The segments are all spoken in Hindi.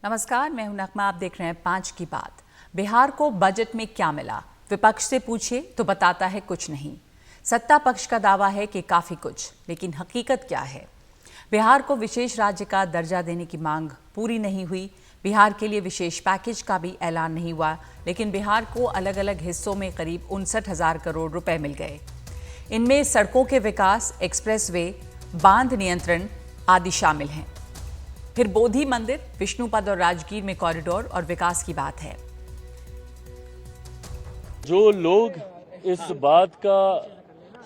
नमस्कार, मैं हूं नगमा। आप देख रहे हैं 5 की बात। बिहार को बजट में क्या मिला? विपक्ष से पूछिए तो बताता है कुछ नहीं। सत्ता पक्ष का दावा है कि काफी कुछ, लेकिन हकीकत क्या है? बिहार को विशेष राज्य का दर्जा देने की मांग पूरी नहीं हुई। बिहार के लिए विशेष पैकेज का भी ऐलान नहीं हुआ, लेकिन बिहार को अलग अलग हिस्सों में करीब 59,000 करोड़ रुपए मिल गए। इनमें सड़कों के विकास, एक्सप्रेसवे, बांध नियंत्रण आदि शामिल हैं। फिर बोधि मंदिर, विष्णुपद और राजगीर में कॉरिडोर और विकास की बात है। जो लोग इस बात का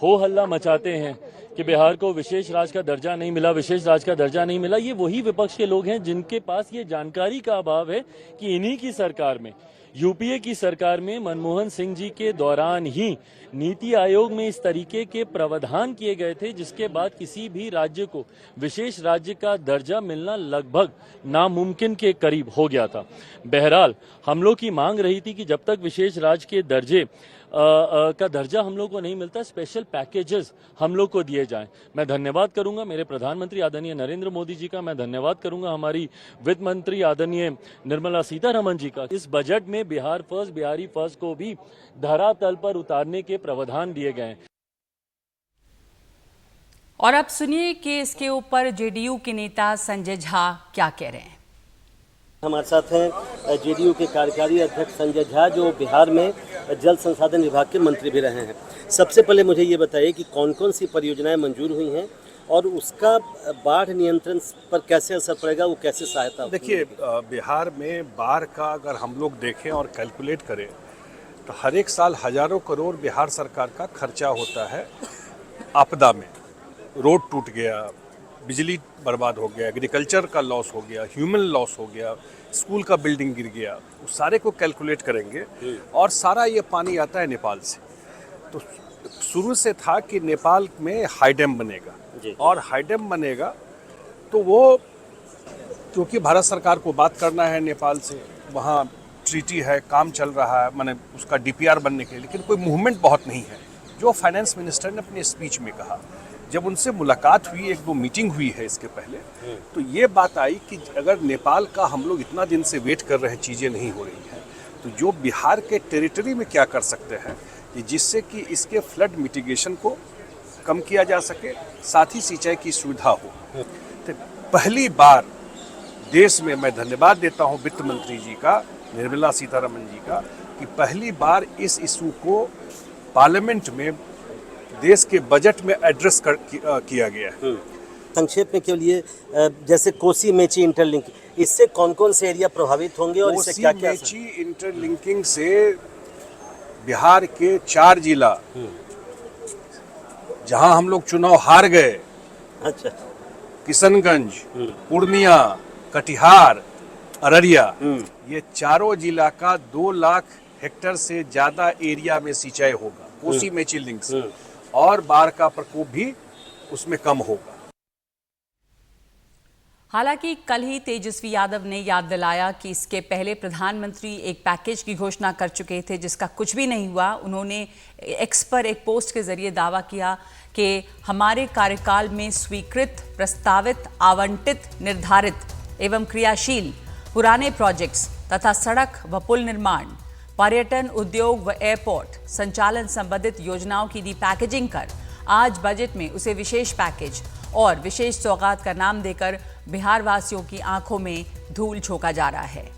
हो हल्ला मचाते हैं कि बिहार को विशेष राज्य का दर्जा नहीं मिला, विशेष राज्य का दर्जा नहीं मिला, ये वही विपक्ष के लोग हैं जिनके पास ये जानकारी का अभाव है कि इन्हीं की सरकार में, यूपीए की सरकार में मनमोहन सिंह जी के दौरान ही नीति आयोग में इस तरीके के प्रावधान किए गए थे जिसके बाद किसी भी राज्य को विशेष राज्य का दर्जा मिलना लगभग नामुमकिन के करीब हो गया था। बहरहाल हम लोग की मांग रही थी कि जब तक विशेष राज्य के दर्जे का दर्जा हम लोग को नहीं मिलता, स्पेशल पैकेजेस हम लोग को दिए जाएं। मैं धन्यवाद करूंगा मेरे प्रधानमंत्री आदरणीय नरेंद्र मोदी जी का, मैं धन्यवाद करूंगा हमारी वित्त मंत्री आदरणीय निर्मला सीतारमण जी का। इस बजट में बिहार फर्स्ट, बिहारी फर्स्ट को भी धरातल पर उतारने के प्रावधान दिए गए। और अब सुनिए कि इसके ऊपर जेडीयू के नेता संजय झा क्या कह रहे हैं। हमारे साथ हैं जेडीयू के कार्यकारी अध्यक्ष संजय झा, जो बिहार में जल संसाधन विभाग के मंत्री भी रहे हैं। सबसे पहले मुझे ये बताइए कि कौन कौन सी परियोजनाएं मंजूर हुई हैं और उसका बाढ़ नियंत्रण पर कैसे असर पड़ेगा, वो कैसे सहायता होगी? देखिए, बिहार में बाढ़ का अगर हम लोग देखें और कैलकुलेट करें तो हर एक साल हजारों करोड़ बिहार सरकार का खर्चा होता है आपदा में। रोड टूट गया, बिजली बर्बाद हो गया, एग्रीकल्चर का लॉस हो गया, ह्यूमन लॉस हो गया, स्कूल का बिल्डिंग गिर गया, उस सारे को कैलकुलेट करेंगे और सारा ये पानी आता है नेपाल से। तो शुरू से था कि नेपाल में हाई डैम बनेगा और हाई डैम बनेगा तो वो, क्योंकि भारत सरकार को बात करना है नेपाल से, वहाँ ट्रीटी है, काम चल रहा है, माने उसका डीपीआर बनने के लिए, लेकिन कोई मूवमेंट बहुत नहीं है। जो फाइनेंस मिनिस्टर ने अपने स्पीच में कहा, जब उनसे मुलाकात हुई, एक दो मीटिंग हुई है इसके पहले, तो ये बात आई कि अगर नेपाल का हम लोग इतना दिन से वेट कर रहे हैं, चीज़ें नहीं हो रही हैं, तो जो बिहार के टेरिटरी में क्या कर सकते हैं कि जिससे कि इसके फ्लड मिटिगेशन को कम किया जा सके, साथ ही सिंचाई की सुविधा हो। तो पहली बार देश में, मैं धन्यवाद देता हूँ वित्त मंत्री जी का, निर्मला सीतारमण जी का, कि पहली बार इस इशू को पार्लियामेंट में देश के बजट में एड्रेस किया गया है। संक्षेप में के लिए, जैसे कोसी मेची इंटरलिंक, इससे कौन कौन से एरिया प्रभावित होंगे और इससे क्या क्या? कोसी मेची इंटरलिंकिंग से बिहार के 4 जिला जहां हम लोग चुनाव हार गए, अच्छा, किशनगंज, पूर्णिया, कटिहार, अररिया, ये चारों जिला का 2 लाख हेक्टेयर से ज्यादा एरिया में सिंचाई होगा कोसी मेची लिंक से, और बाढ़ का प्रकोप भी उसमें कम होगा। हालांकि कल ही तेजस्वी यादव ने याद दिलाया कि इसके पहले प्रधानमंत्री एक पैकेज की घोषणा कर चुके थे जिसका कुछ भी नहीं हुआ। उन्होंने एक्स पर एक पोस्ट के जरिए दावा किया कि हमारे कार्यकाल में स्वीकृत, प्रस्तावित, आवंटित, निर्धारित एवं क्रियाशील पुराने प्रोजेक्ट्स तथा सड़क व पुल निर्माण, पर्यटन, उद्योग व एयरपोर्ट संचालन संबंधित योजनाओं की पैकेजिंग कर आज बजट में उसे विशेष पैकेज और विशेष सौगात का नाम देकर बिहार वासियों की आंखों में धूल झोंका जा रहा है।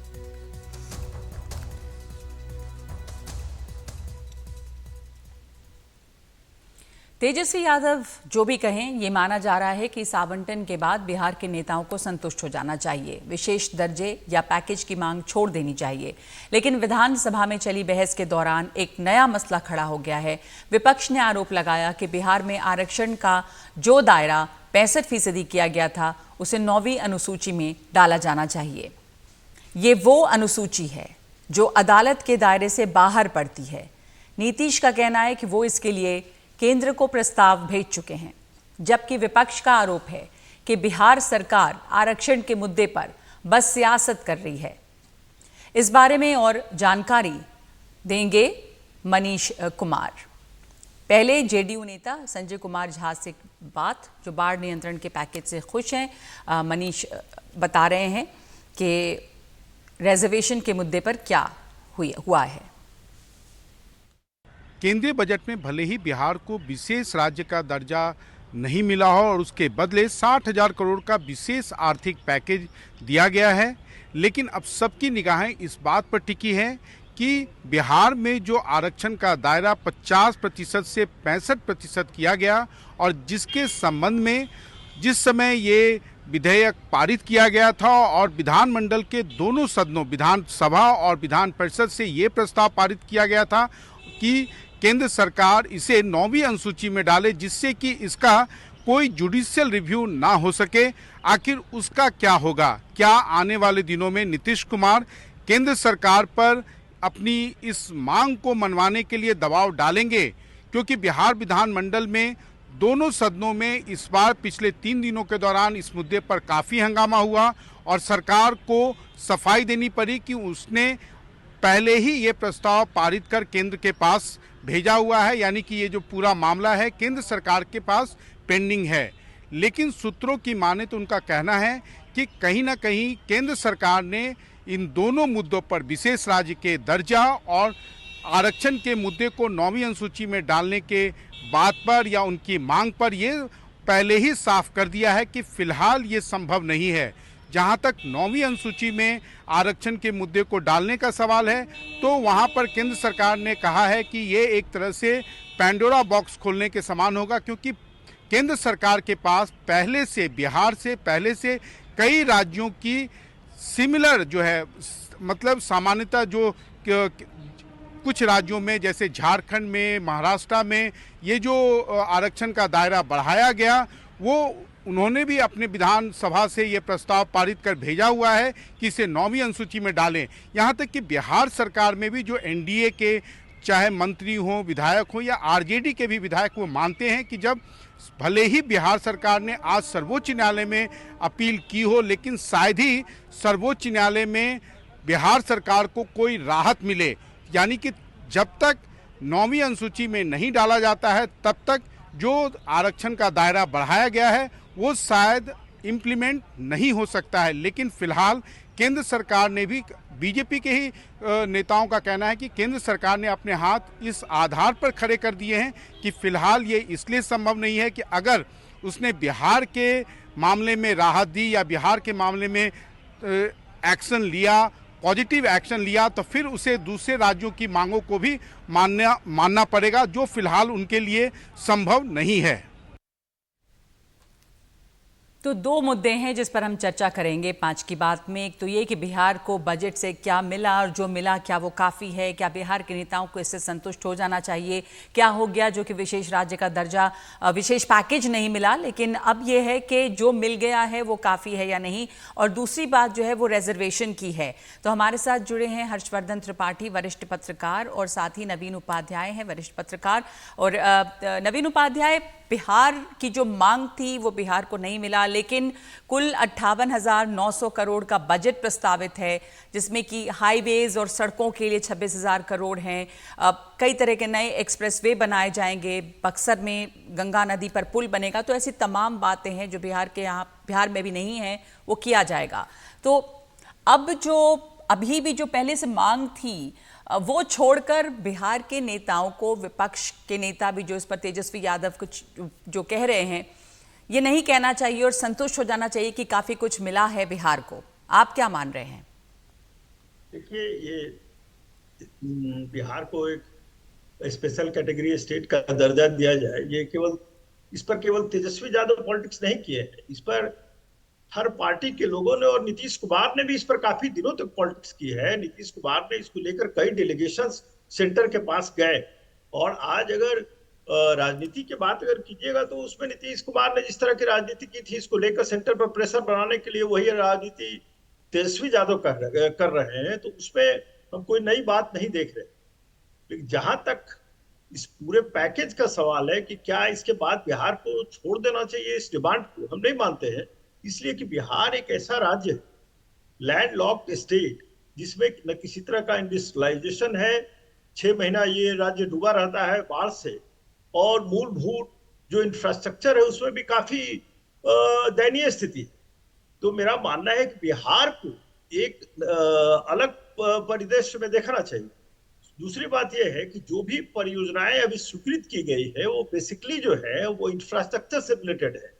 तेजस्वी यादव जो भी कहें, ये माना जा रहा है कि इस आवंटन के बाद बिहार के नेताओं को संतुष्ट हो जाना चाहिए, विशेष दर्जे या पैकेज की मांग छोड़ देनी चाहिए। लेकिन विधानसभा में चली बहस के दौरान एक नया मसला खड़ा हो गया है। विपक्ष ने आरोप लगाया कि बिहार में आरक्षण का जो दायरा 65% किया गया था, उसे 9वीं अनुसूची में डाला जाना चाहिए। ये वो अनुसूची है जो अदालत के दायरे से बाहर पड़ती है। नीतीश का कहना है कि वो इसके लिए केंद्र को प्रस्ताव भेज चुके हैं, जबकि विपक्ष का आरोप है कि बिहार सरकार आरक्षण के मुद्दे पर बस सियासत कर रही है। इस बारे में और जानकारी देंगे मनीष कुमार। पहले जेडीयू नेता संजय कुमार झा से बात, जो बाढ़ नियंत्रण के पैकेज से खुश हैं। मनीष बता रहे हैं कि रिजर्वेशन के मुद्दे पर क्या हुआ है। केंद्रीय बजट में भले ही बिहार को विशेष राज्य का दर्जा नहीं मिला हो और उसके बदले 60,000 करोड़ का विशेष आर्थिक पैकेज दिया गया है, लेकिन अब सबकी निगाहें इस बात पर टिकी हैं कि बिहार में जो आरक्षण का दायरा 50% से 65% किया गया और जिसके संबंध में जिस समय ये विधेयक पारित किया गया था और विधानमंडल के दोनों सदनों विधानसभा और विधान परिषद से ये प्रस्ताव पारित किया गया था कि केंद्र सरकार इसे 9वीं अनुसूची में डाले, जिससे कि इसका कोई जुडिशियल रिव्यू ना हो सके। आखिर उसका क्या होगा? क्या आने वाले दिनों में नीतीश कुमार केंद्र सरकार पर अपनी इस मांग को मनवाने के लिए दबाव डालेंगे? क्योंकि बिहार विधानमंडल में दोनों सदनों में इस बार पिछले 3 दिनों के दौरान इस मुद्दे पर काफ़ी हंगामा हुआ और सरकार को सफाई देनी पड़ी कि उसने पहले ही ये प्रस्ताव पारित कर केंद्र के पास भेजा हुआ है, यानी कि ये जो पूरा मामला है केंद्र सरकार के पास पेंडिंग है। लेकिन सूत्रों की माने तो उनका कहना है कि कहीं ना कहीं केंद्र सरकार ने इन दोनों मुद्दों पर विशेष राज्य के दर्जा और आरक्षण के मुद्दे को 9वीं अनुसूची में डालने के बात पर या उनकी मांग पर ये पहले ही साफ कर दिया है कि फिलहाल ये संभव नहीं है। जहां तक 9वीं अनुसूची में आरक्षण के मुद्दे को डालने का सवाल है तो वहां पर केंद्र सरकार ने कहा है कि ये एक तरह से पैंडोरा बॉक्स खोलने के समान होगा, क्योंकि केंद्र सरकार के पास पहले से बिहार से पहले से कई राज्यों की सिमिलर जो है मतलब सामान्यतः जो कुछ राज्यों में जैसे झारखंड में महाराष्ट्र में ये जो आरक्षण का दायरा बढ़ाया गया वो उन्होंने भी अपने विधानसभा से ये प्रस्ताव पारित कर भेजा हुआ है कि इसे 9वीं अनुसूची में डालें। यहाँ तक कि बिहार सरकार में भी जो एनडीए के चाहे मंत्री हों विधायक हों या आरजेडी के भी विधायक वो मानते हैं कि जब भले ही बिहार सरकार ने आज सर्वोच्च न्यायालय में अपील की हो, लेकिन शायद ही सर्वोच्च न्यायालय में बिहार सरकार को कोई राहत मिले, यानी कि जब तक 9वीं अनुसूची में नहीं डाला जाता है तब तक जो आरक्षण का दायरा बढ़ाया गया है वो शायद इम्प्लीमेंट नहीं हो सकता है। लेकिन फिलहाल केंद्र सरकार ने भी, बीजेपी के ही नेताओं का कहना है कि केंद्र सरकार ने अपने हाथ इस आधार पर खड़े कर दिए हैं कि फिलहाल ये इसलिए संभव नहीं है कि अगर उसने बिहार के मामले में राहत दी या बिहार के मामले में एक्शन लिया, पॉजिटिव एक्शन लिया, तो फिर उसे दूसरे राज्यों की मांगों को भी मानना पड़ेगा, जो फिलहाल उनके लिए संभव नहीं है। तो 2 मुद्दे हैं जिस पर हम चर्चा करेंगे 5 की बात में। एक तो ये कि बिहार को बजट से क्या मिला और जो मिला क्या वो काफ़ी है, क्या बिहार के नेताओं को इससे संतुष्ट हो जाना चाहिए, क्या हो गया जो कि विशेष राज्य का दर्जा विशेष पैकेज नहीं मिला, लेकिन अब ये है कि जो मिल गया है वो काफ़ी है या नहीं। और दूसरी बात जो है वो रिजर्वेशन की है। तो हमारे साथ जुड़े हैं हर्षवर्धन त्रिपाठी वरिष्ठ पत्रकार और साथ ही नवीन उपाध्याय हैं वरिष्ठ पत्रकार। और नवीन उपाध्याय, बिहार की जो मांग थी वो बिहार को नहीं मिला, लेकिन कुल 58,900 करोड़ का बजट प्रस्तावित है जिसमें कि हाईवेज और सड़कों के लिए 26,000 करोड़ हैं। कई तरह के नए एक्सप्रेसवे बनाए जाएंगे, बक्सर में गंगा नदी पर पुल बनेगा। तो ऐसी तमाम बातें हैं जो बिहार में भी नहीं है, वो किया जाएगा। तो अब जो अभी भी जो पहले से मांग थी वो छोड़कर बिहार के नेताओं को, विपक्ष के नेता भी जो इस पर तेजस्वी यादव कुछ जो कह रहे हैं, ये नहीं कहना चाहिए और संतुष्ट हो जाना चाहिए कि काफी कुछ मिला है बिहार को। आप क्या मान रहे हैं? देखिए, ये बिहार को एक स्पेशल कैटेगरी स्टेट का दर्जा दिया जाए, ये केवल इस पर केवल तेजस्वी यादव पॉलिटिक्स नहीं किए हैं, इस पर हर पार्टी के लोगों ने और नीतीश कुमार ने भी इस पर काफी दिनों तक पॉलिटिक्स की है। नीतीश कुमार ने इसको लेकर कई डेलीगेशन सेंटर के पास गए और आज अगर राजनीति की बात अगर कीजिएगा तो उसमें नीतीश कुमार ने जिस तरह की राजनीति की थी इसको लेकर सेंटर पर प्रेशर बनाने के लिए वही राजनीति तेजस्वी यादव कर रहे हैं, तो उसमें हम कोई नई बात नहीं देख रहे। लेकिन जहां तक इस पूरे पैकेज का सवाल है कि क्या इसके बाद बिहार को छोड़ देना चाहिए, इस डिमांड को हम नहीं मानते हैं, इसलिए कि बिहार एक ऐसा राज्य है, लैंडलॉक्ड स्टेट, जिसमें न किसी तरह का इंडस्ट्रियलाइजेशन है। 6 महीना ये राज्य डूबा रहता है बाढ़ से, और मूलभूत जो इंफ्रास्ट्रक्चर है उसमें भी काफी दयनीय स्थिति है। तो मेरा मानना है कि बिहार को एक अलग परिदृश्य में देखना चाहिए। दूसरी बात यह है कि जो भी परियोजनाएं अभी स्वीकृत की गई है वो बेसिकली जो है वो इंफ्रास्ट्रक्चर से रिलेटेड है।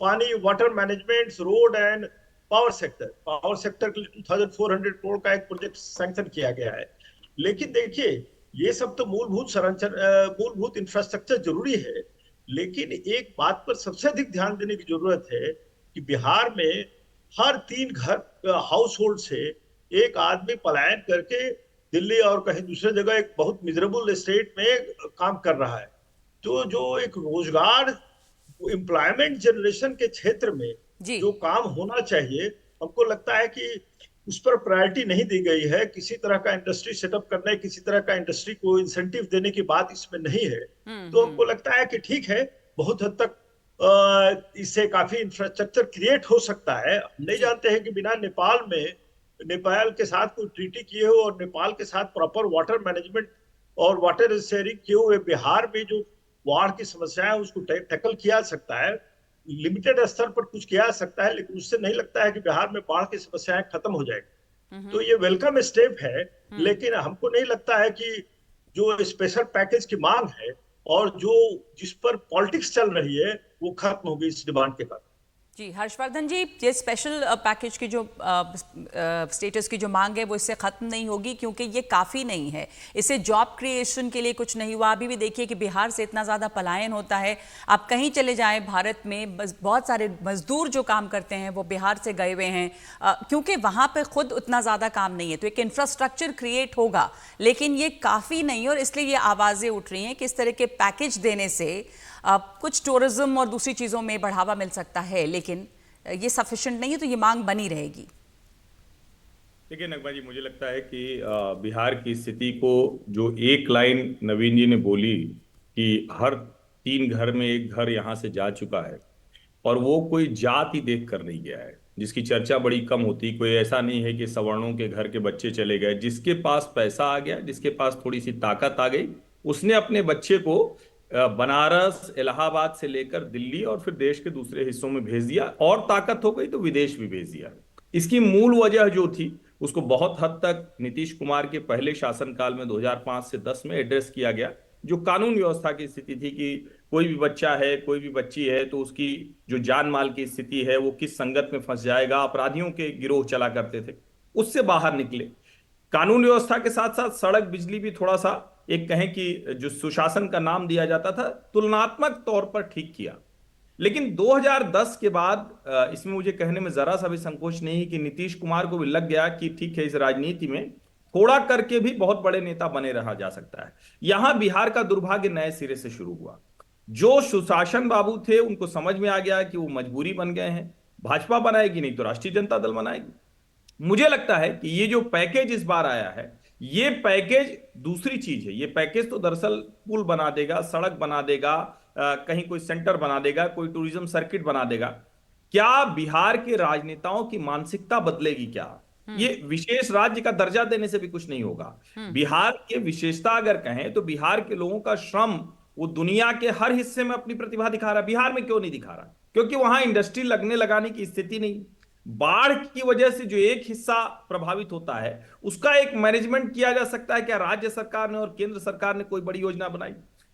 पानी, water management, road and power sector के लिए 2400 करोड़ का एक प्रोजेक्ट सैंक्शन किया गया है। लेकिन देखिए, ये सब तो मूलभूत इंफ्रास्ट्रक्चर जरूरी है, लेकिन एक बात पर सबसे अधिक ध्यान देने की जरूरत है कि बिहार में हर 3 घर हाउस होल्ड से एक आदमी पलायन करके दिल्ली और कहीं दूसरे जगह एक बहुत मिजरेबल स्टेट में काम कर रहा है। तो जो एक रोजगार, एम्प्लॉयमेंट जनरेशन के क्षेत्र में जी। जो काम होना चाहिए, हमको लगता है कि उस पर प्रायोरिटी नहीं दी गई है। किसी तरह का इंडस्ट्री सेटअप करने, किसी तरह का इंडस्ट्री को इंसेंटिव देने की बात इसमें नहीं है। तो हमको लगता है कि ठीक है, बहुत हद तक इससे काफी इंफ्रास्ट्रक्चर क्रिएट हो सकता है। हम नहीं जानते हैं कि बिना नेपाल के साथ कोई ट्रीटी किए हो और नेपाल के साथ प्रॉपर वाटर मैनेजमेंट और वाटर शेयरिंग किए हुए बिहार में जो बाढ़ की समस्या है उसको टैकल किया सकता है। लिमिटेड स्तर पर कुछ किया जा सकता है, लेकिन उससे नहीं लगता है कि बिहार में बाढ़ की समस्याएं खत्म हो जाएगी। तो ये वेलकम स्टेप है, लेकिन हमको नहीं लगता है कि जो स्पेशल पैकेज की मांग है और जिस पर पॉलिटिक्स चल रही है वो खत्म होगी इस डिमांड के बाद। जी हर्षवर्धन जी, ये स्पेशल पैकेज की जो स्टेटस की जो मांग है वो इससे खत्म नहीं होगी, क्योंकि ये काफ़ी नहीं है। इससे जॉब क्रिएशन के लिए कुछ नहीं हुआ। अभी भी देखिए कि बिहार से इतना ज़्यादा पलायन होता है। आप कहीं चले जाएं भारत में, बहुत सारे मजदूर जो काम करते हैं वो बिहार से गए हुए हैं, क्योंकि वहाँ पर खुद उतना ज़्यादा काम नहीं है। तो एक इंफ्रास्ट्रक्चर क्रिएट होगा, लेकिन ये काफ़ी नहीं है। और इसलिए ये आवाज़ें उठ रही हैं कि इस तरह के पैकेज देने से कुछ टूरिज्म और दूसरी चीज़ों में बढ़ावा मिल सकता है, लेकिन ये सफिशिएंट नहीं है। तो ये मांग बनी रहेगी। देखिए नगमा जी, मुझे लगता है कि बिहार की स्थिति को जो एक लाइन नवीन जी ने बोली कि हर 3 घर में एक घर यहाँ से जा चुका है, और वो कोई जाति देख कर नहीं गया है, जिसकी चर्चा बड़ी कम होती। कोई ऐसा नहीं है कि सवर्णों के घर के बच्चे चले गए। जिसके पास पैसा आ गया, जिसके पास थोड़ी सी ताकत आ गई, उसने अपने बच्चे को बनारस, इलाहाबाद से लेकर दिल्ली और फिर देश के दूसरे हिस्सों में भेज दिया, और ताकत हो गई तो विदेश भी भेज दिया। इसकी मूल वजह जो थी उसको बहुत हद तक नीतीश कुमार के पहले शासनकाल में 2005 से 10 में एड्रेस किया गया। जो कानून व्यवस्था की स्थिति थी कि कोई भी बच्चा है, कोई भी बच्ची है, तो उसकी जो जान माल की स्थिति है वो किस संगत में फंस जाएगा। अपराधियों के गिरोह चला करते थे, उससे बाहर निकले। कानून व्यवस्था के साथ साथ सड़क, बिजली भी थोड़ा सा, एक कहें कि जो सुशासन का नाम दिया जाता था, तुलनात्मक तौर पर ठीक किया। लेकिन 2010 के बाद इसमें मुझे कहने में जरा सा भी संकोच नहीं कि नीतीश कुमार को भी लग गया कि ठीक है, इस राजनीति में थोड़ा करके भी बहुत बड़े नेता बने रहा जा सकता है। यहां बिहार का दुर्भाग्य नए सिरे से शुरू हुआ। जो सुशासन बाबू थे उनको समझ में आ गया कि वो मजबूरी बन गए हैं, भाजपा बनाएगी नहीं तो राष्ट्रीय जनता दल बनाएगी। मुझे लगता है कि ये जो पैकेज इस बार आया है, ये पैकेज दूसरी चीज है। ये पैकेज तो दरअसल पुल बना देगा, सड़क बना देगा, कहीं कोई सेंटर बना देगा, कोई टूरिज्म सर्किट बना देगा। क्या बिहार के राजनेताओं की मानसिकता बदलेगी? क्या ये विशेष राज्य का दर्जा देने से भी कुछ नहीं होगा। बिहार की विशेषता अगर कहें तो बिहार के लोगों का श्रम वो दुनिया के हर हिस्से में अपनी प्रतिभा दिखा रहा है। बिहार में क्यों नहीं दिखा रहा? क्योंकि वहां इंडस्ट्री लगने लगाने की स्थिति नहीं। बाढ़ की वजह से जो एक हिस्सा प्रभावित होता है उसका एक मैनेजमेंट किया जा सकता है। क्या राज्य सरकार ने और केंद्र सरकार ने कोई बड़ी योजना बनाई?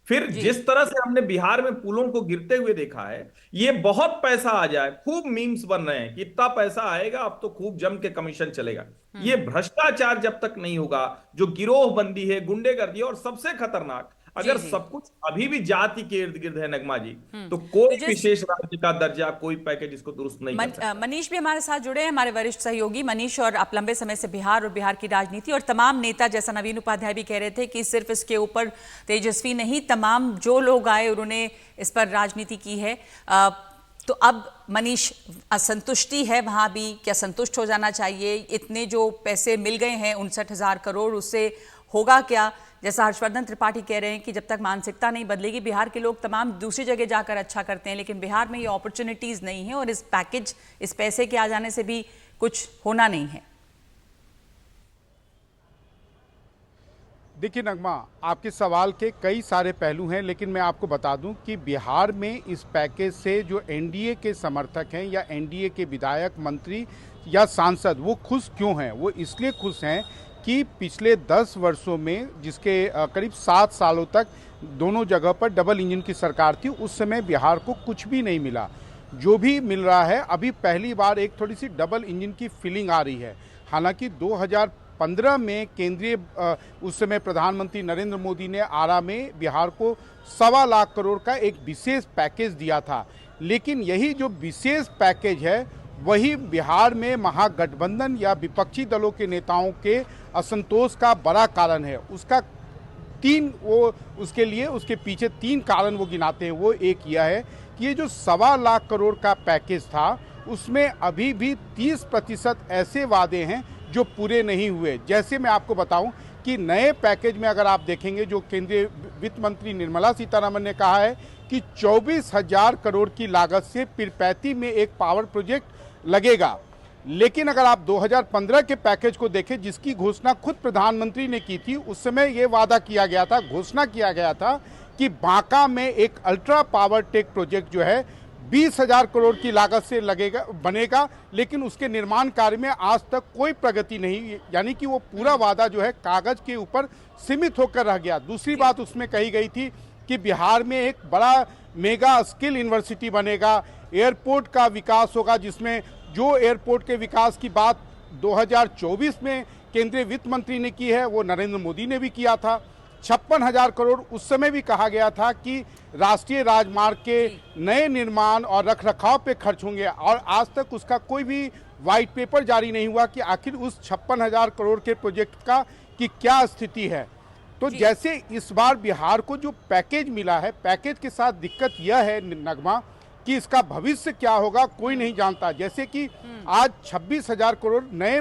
फिर जिस तरह से हमने बिहार में पुलों को गिरते हुए देखा है, ये बहुत पैसा आ जाए, खूब मीम्स बन रहे हैं कि इतना पैसा आएगा, अब तो खूब जम के कमीशन चलेगा। ये भ्रष्टाचार जब तक नहीं होगा, जो गिरोहबंदी है, गुंडेगर्दी, और सबसे खतरनाक, अगर सब कुछ अभी भी जाति के इर्द गिर्द है नगमा जी, तो कोई विशेष राज्य का दर्जा, कोई पैकेज इसको दुरुस्त नहीं कर सकता। मनीष भी हमारे साथ जुड़े हैं, हमारे वरिष्ठ सहयोगी मनीष। और आप लंबे समय से बिहार और बिहार की राजनीति और तमाम नेता, जैसा नवीन उपाध्याय भी कह रहे थे कि सिर्फ इसके ऊपर तेजस्वी नहीं, तमाम जो लोग आए उन्होंने इस पर राजनीति की है। तो अब मनीष, असंतुष्टि है वहां भी, क्या संतुष्ट हो जाना चाहिए? इतने जो पैसे मिल गए हैं 59,000 करोड़, उससे होगा क्या? जैसा हर्षवर्धन त्रिपाठी कह रहे हैं कि जब तक मानसिकता नहीं बदलेगी, बिहार के लोग तमाम दूसरी जगह जाकर अच्छा करते हैं, लेकिन बिहार में ये अपॉर्चुनिटीज नहीं है और इस पैकेज, इस पैसे के आ जाने से भी कुछ होना नहीं है। देखिए नगमा, आपके सवाल के कई सारे पहलू हैं, लेकिन मैं आपको बता दूं कि बिहार में इस पैकेज से जो एनडीए के समर्थक हैं या एनडीए के विधायक, मंत्री या सांसद, वो खुश क्यों हैं? वो इसलिए खुश हैं कि पिछले 10 वर्षों में, जिसके करीब 7 सालों तक दोनों जगह पर डबल इंजन की सरकार थी, उस समय बिहार को कुछ भी नहीं मिला। जो भी मिल रहा है अभी पहली बार एक थोड़ी सी डबल इंजन की फीलिंग आ रही है। हालांकि 2015 में केंद्रीय उस समय प्रधानमंत्री नरेंद्र मोदी ने आरा में बिहार को 1.25 लाख करोड़ का एक विशेष पैकेज दिया था, लेकिन यही जो विशेष पैकेज है वही बिहार में महागठबंधन या विपक्षी दलों के नेताओं के असंतोष का बड़ा कारण है। उसके पीछे 3 कारण वो गिनाते हैं। वो एक यह है कि ये जो 1.25 लाख करोड़ का पैकेज था उसमें अभी भी 30% ऐसे वादे हैं जो पूरे नहीं हुए। जैसे मैं आपको बताऊं कि नए पैकेज में अगर आप देखेंगे, जो केंद्रीय वित्त मंत्री निर्मला सीतारमण ने कहा है कि 24,000 करोड़ की लागत से पीरपैंती में एक पावर प्रोजेक्ट लगेगा। लेकिन अगर आप 2015 के पैकेज को देखें, जिसकी घोषणा खुद प्रधानमंत्री ने की थी, उस समय ये वादा किया गया था, घोषणा किया गया था कि बांका में एक अल्ट्रा पावर टेक प्रोजेक्ट जो है 20,000 करोड़ की लागत से बनेगा, लेकिन उसके निर्माण कार्य में आज तक कोई प्रगति नहीं, यानी कि वो पूरा वादा जो है कागज के ऊपर सीमित होकर रह गया। दूसरी बात उसमें कही गई थी कि बिहार में एक बड़ा मेगा स्किल यूनिवर्सिटी बनेगा, एयरपोर्ट का विकास होगा, जिसमें जो एयरपोर्ट के विकास की बात 2024 में केंद्रीय वित्त मंत्री ने की है, वो नरेंद्र मोदी ने भी किया था। 56,000 करोड़ उस समय भी कहा गया था कि राष्ट्रीय राजमार्ग के नए निर्माण और रखरखाव पे खर्च होंगे, और आज तक उसका कोई भी वाइट पेपर जारी नहीं हुआ कि आखिर उस 56,000 करोड़ के प्रोजेक्ट का की क्या स्थिति है। तो जैसे इस बार बिहार को जो पैकेज मिला है, पैकेज के साथ दिक्कत यह है नगमा कि इसका भविष्य क्या होगा कोई नहीं जानता। जैसे कि आज 26,000 करोड़ नए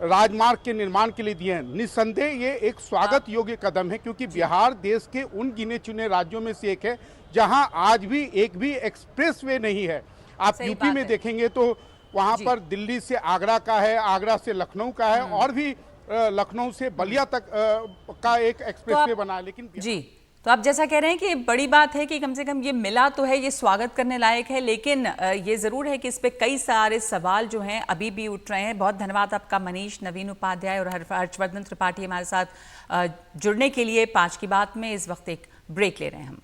राजमार्ग के निर्माण के लिए दिए हैं। निस्संदेह ये एक स्वागत योग्य कदम है, क्योंकि बिहार देश के उन गिने चुने राज्यों में से एक है जहां आज भी एक भी एक्सप्रेसवे नहीं है। आप यूपी में देखेंगे तो वहां पर दिल्ली से आगरा का है, आगरा से लखनऊ का है, और भी लखनऊ से बलिया तक का एक एक्सप्रेसवे बना है। लेकिन तो आप जैसा कह रहे हैं कि बड़ी बात है कि कम से कम ये मिला तो है, ये स्वागत करने लायक है, लेकिन ये ज़रूर है कि इस पे कई सारे सवाल जो हैं अभी भी उठ रहे हैं। बहुत धन्यवाद आपका मनीष, नवीन उपाध्याय और हर्षवर्धन त्रिपाठी हमारे साथ जुड़ने के लिए। 5 की बात में इस वक्त एक ब्रेक ले रहे हैं हम।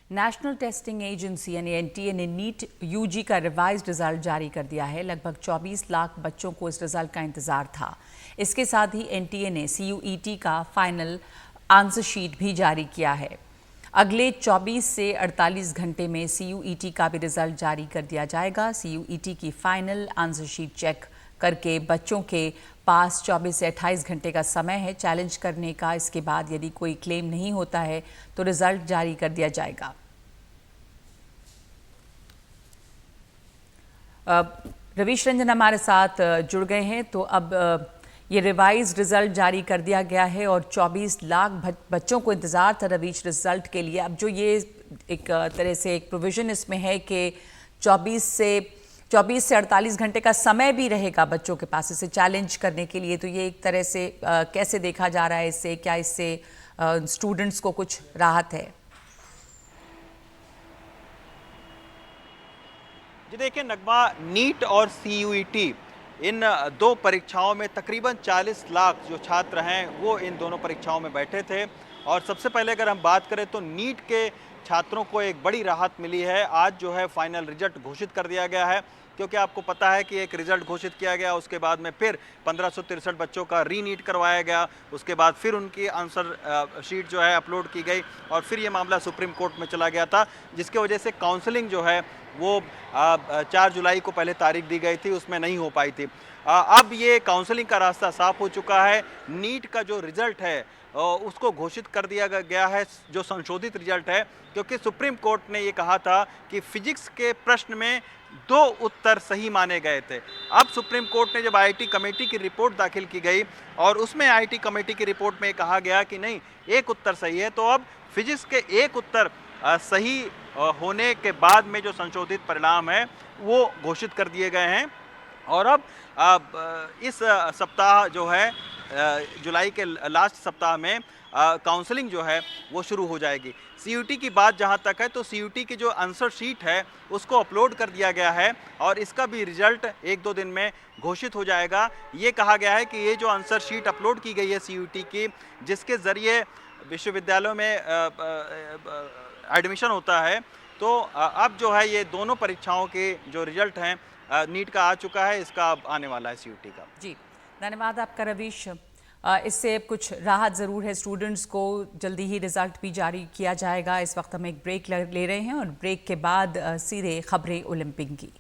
नेशनल टेस्टिंग एजेंसी यानी एनटीए ने नीट यूजी का रिवाइज्ड रिजल्ट जारी कर दिया है। लगभग 24 लाख बच्चों को इस रिजल्ट का इंतजार था। इसके साथ ही एनटीए ने सीयूईटी का फाइनल आंसर शीट भी जारी किया है। अगले 24 से 48 घंटे में सीयूईटी का भी रिजल्ट जारी कर दिया जाएगा। सीयूईटी की फाइनल आंसर शीट चेक करके बच्चों के पास 24 से 28 घंटे का समय है चैलेंज करने का। इसके बाद यदि कोई क्लेम नहीं होता है तो रिजल्ट जारी कर दिया जाएगा। रवीश रंजन हमारे साथ जुड़ गए हैं। तो अब ये रिवाइज रिजल्ट जारी कर दिया गया है और 24 लाख बच्चों को इंतज़ार था रवीश रिजल्ट के लिए। अब जो ये एक तरह से एक प्रोविज़न इसमें है कि 24 से 48 घंटे का समय भी रहेगा बच्चों के पास इसे चैलेंज करने के लिए, तो ये एक तरह से कैसे देखा जा रहा है इससे? क्या इससे स्टूडेंट्स को कुछ राहत है? जी देखिए नगमा, नीट और सीयूईटी इन दो परीक्षाओं में तकरीबन 40 लाख जो छात्र हैं वो इन दोनों परीक्षाओं में बैठे थे। और सबसे पहले अगर हम बात करें तो नीट के छात्रों को एक बड़ी राहत मिली है। आज जो है फाइनल रिजल्ट घोषित कर दिया गया है, क्योंकि आपको पता है कि एक रिजल्ट घोषित किया गया, उसके बाद में फिर 1563 बच्चों का रीनीट करवाया गया, उसके बाद फिर उनकी आंसर शीट जो है अपलोड की गई और फिर ये मामला सुप्रीम कोर्ट में चला गया था, जिसकी वजह से काउंसलिंग जो है वो 4 जुलाई को पहले तारीख दी गई थी, उसमें नहीं हो पाई थी। अब ये काउंसलिंग का रास्ता साफ हो चुका है। नीट का जो रिजल्ट है उसको घोषित कर दिया गया है, जो संशोधित रिजल्ट है, क्योंकि सुप्रीम कोर्ट ने ये कहा था कि फिजिक्स के प्रश्न में 2 उत्तर सही माने गए थे। अब सुप्रीम कोर्ट ने जब आईआईटी कमेटी की रिपोर्ट दाखिल की गई और उसमें आईआईटी कमेटी की रिपोर्ट में कहा गया कि नहीं, 1 उत्तर सही है, तो अब फिजिक्स के 1 उत्तर सही होने के बाद में जो संशोधित परिणाम है वो घोषित कर दिए गए हैं। और अब इस सप्ताह जो है जुलाई के लास्ट सप्ताह में काउंसलिंग जो है वो शुरू हो जाएगी। सीयूटी की बात जहां तक है तो सीयूटी की जो आंसर शीट है उसको अपलोड कर दिया गया है और इसका भी रिजल्ट 1-2 दिन में घोषित हो जाएगा। ये कहा गया है कि ये जो आंसर शीट अपलोड की गई है सीयूटी की, जिसके ज़रिए विश्वविद्यालयों में एडमिशन होता है, तो अब जो है ये दोनों परीक्षाओं के जो रिजल्ट हैं नीट का आ चुका है, इसका अब आने वाला है सीयूटी का। जी, धन्यवाद आपका रवीश। इससे कुछ राहत ज़रूर है स्टूडेंट्स को, जल्दी ही रिजल्ट भी जारी किया जाएगा। इस वक्त हम एक ब्रेक ले रहे हैं और ब्रेक के बाद सीधे खबरें ओलंपिक की।